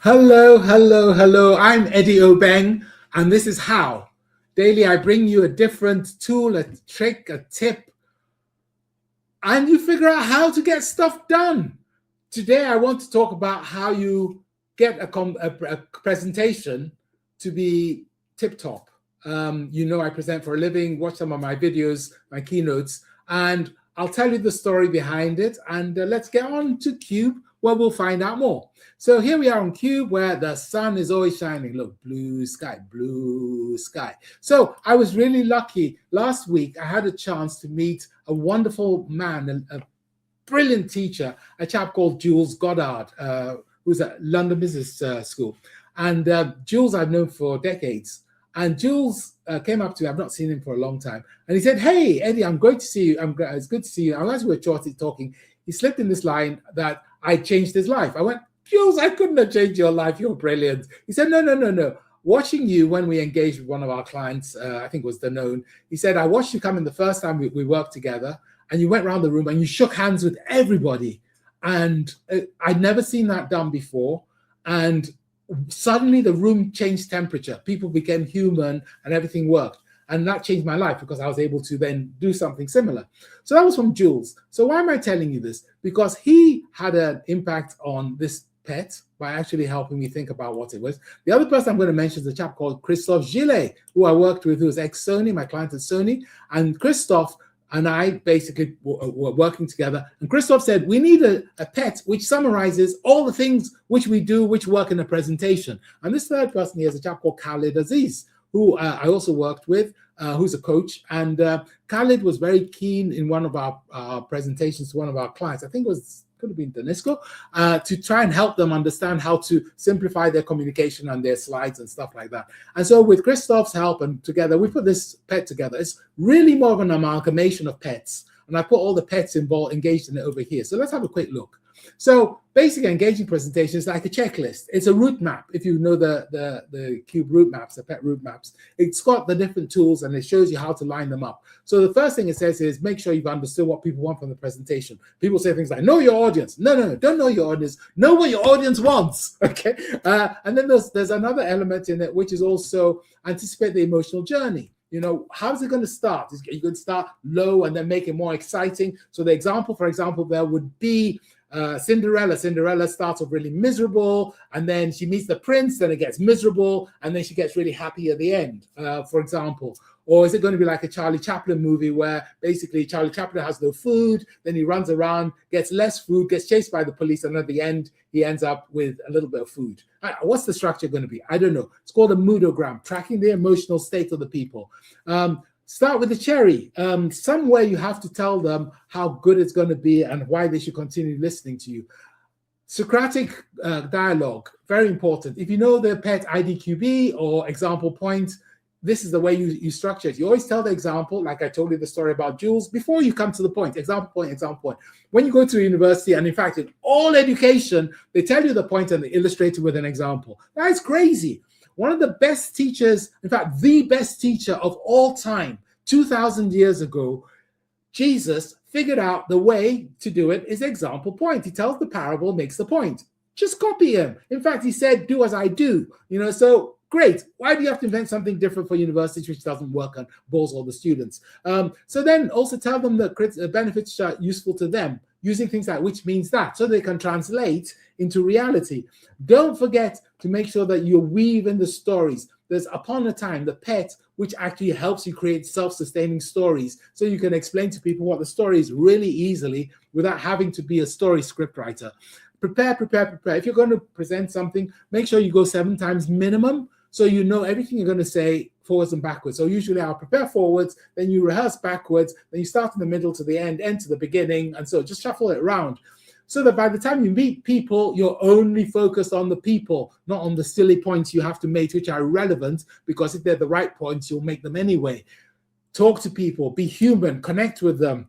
Hello, hello, hello. I'm Eddie Obeng, and this is How. Daily, I bring you a different tool, a trick, a tip, and you figure out how to get stuff done. Today, I want to talk about how you get a presentation to be tip top. I present for a living, watch some of my videos, my keynotes, and I'll tell you the story behind it. And let's get on to Cube, where we'll find out more. So here we are on Cube, where the sun is always shining. Look, blue sky, blue sky. So I was really lucky. Last week, I had a chance to meet a wonderful man, a brilliant teacher, a chap called Jules Goddard, who's at London Business School. And Jules I've known for decades. And Jules came up to me. I've not seen him for a long time. And he said, "Hey, Eddie, I'm great to see you. It's good to see you." And as we were talking, he slipped in this line that I changed his life. I went, "Jules, I couldn't have changed your life. You're brilliant." He said, No. Watching you when we engaged with one of our clients, I think it was Danone, he said, "I watched you come in the first time we worked together, and you went around the room and you shook hands with everybody. And I'd never seen that done before. And suddenly the room changed temperature. People became human and everything worked. And that changed my life because I was able to then do something similar." So that was from Jules. So why am I telling you this? Because he had an impact on this pet by actually helping me think about what it was. The other person I'm going to mention is a chap called Christophe Gillet, who I worked with, who was ex-Sony, my client at Sony. And Christophe and I basically were working together. And Christophe said, "We need a pet which summarizes all the things which we do, which work in a presentation." And this third person here is a chap called Khalid Aziz, who I also worked with, who's a coach. And Khalid was very keen in one of our presentations to one of our clients. I think could have been Danisco, to try and help them understand how to simplify their communication and their slides and stuff like that. And so with Christophe's help and together, we put this pet together. It's really more of an amalgamation of pets. And I put all the pets engaged in it over here. So let's have a quick look. So basically, engaging presentation is like a checklist. It's a route map. If you know the Cube route maps, the pet route maps, it's got the different tools and it shows you how to line them up. So the first thing it says is make sure you've understood what people want from the presentation. People say things like, "Know your audience." No, don't know your audience. Know what your audience wants. Okay. And then there's another element in it, which is also anticipate the emotional journey. How's it going to start? You're going to start low and then make it more exciting. So the example, for example, there would be Cinderella. Cinderella starts off really miserable, and then she meets the prince, then it gets miserable, and then she gets really happy at the end, for example. Or is it going to be like a Charlie Chaplin movie where basically Charlie Chaplin has no food, then he runs around, gets less food, gets chased by the police, and at the end, he ends up with a little bit of food? What's the structure going to be? I don't know. It's called a Moodogram, tracking the emotional state of the people. Start with the cherry. Somewhere you have to tell them how good it's going to be and why they should continue listening to you. Socratic dialogue, very important. If you know the PET IDQB or example point, this is the way you structure it. You always tell the example, like I told you the story about Jules, before you come to the point. Example point, example point. When you go to a university, and in fact, in all education, they tell you the point and they illustrate it with an example. That's crazy. One of the best teachers, in fact, the best teacher of all time, 2,000 years ago, Jesus figured out the way to do it is example point. He tells the parable, makes the point. Just copy him. In fact, he said, "Do as I do." So great. Why do you have to invent something different for universities which doesn't work and bores all the students? So then also tell them the benefits are useful to them, using things like "which means that," so they can translate into reality. Don't forget to make sure that you weave in the stories. There's Upon a Time, the pet, which actually helps you create self-sustaining stories so you can explain to people what the story is really easily without having to be a story scriptwriter. Prepare. If you're going to present something, make sure you go 7 times minimum so you know everything you're going to say forwards and backwards. So usually I'll prepare forwards, then you rehearse backwards, then you start in the middle to the end to the beginning, and so just shuffle it around. So that by the time you meet people, you're only focused on the people, not on the silly points you have to make, which are irrelevant, because if they're the right points, you'll make them anyway. Talk to people, be human, connect with them.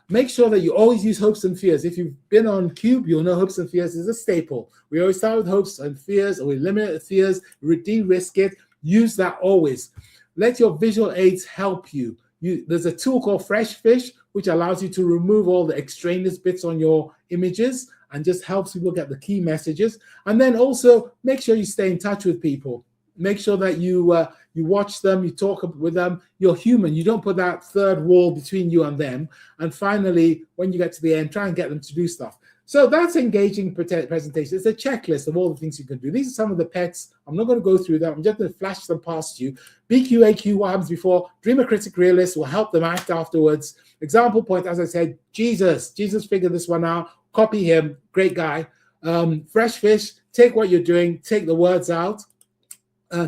Make sure that you always use hopes and fears. If you've been on Cube, you'll know hopes and fears is a staple. We always start with hopes and fears, or we eliminate fears, de-risk it. Use that always. Let your visual aids help you. There's a tool called Fresh Fish, which allows you to remove all the extraneous bits on your images and just helps people get the key messages. And then also make sure you stay in touch with people. Make sure that you watch them, you talk with them. You're human. You don't put that third wall between you and them. And finally, when you get to the end, try and get them to do stuff. So that's engaging presentation. It's a checklist of all the things you can do. These are some of the pets. I'm not going to go through them. I'm just going to flash them past you. BQAQ, what happens before? Dreamer, critic, realist will help them act afterwards. Example point, as I said, Jesus. Jesus figured this one out. Copy him. Great guy. Fresh fish. Take what you're doing. Take the words out.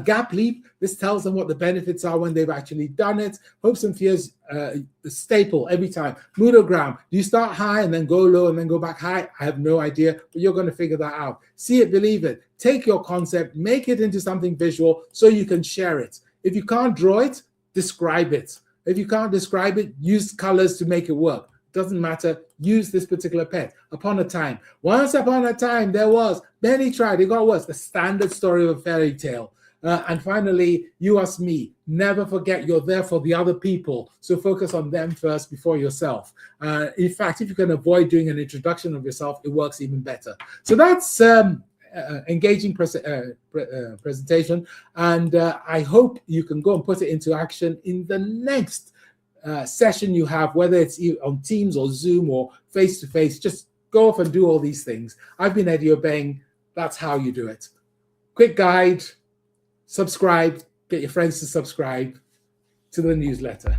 Gap leap, this tells them what the benefits are when they've actually done it. Hopes and fears, the staple every time. Moodogram, do you start high and then go low and then go back high? I have no idea, but you're going to figure that out. See it, believe it. Take your concept, make it into something visual so you can share it. If you can't draw it, describe it. If you can't describe it, use colors to make it work. Doesn't matter, use this particular pet. Upon a time. Once upon a time, there was. Many tried, it got worse. The standard story of a fairy tale. And finally, you ask me, never forget you're there for the other people. So focus on them first before yourself. In fact, if you can avoid doing an introduction of yourself, it works even better. So that's engaging presentation. And I hope you can go and put it into action in the next session you have, whether it's on Teams or Zoom or face-to-face. Just go off and do all these things. I've been Eddie Obeng. That's how you do it. Quick guide. Subscribe, get your friends to subscribe to the newsletter.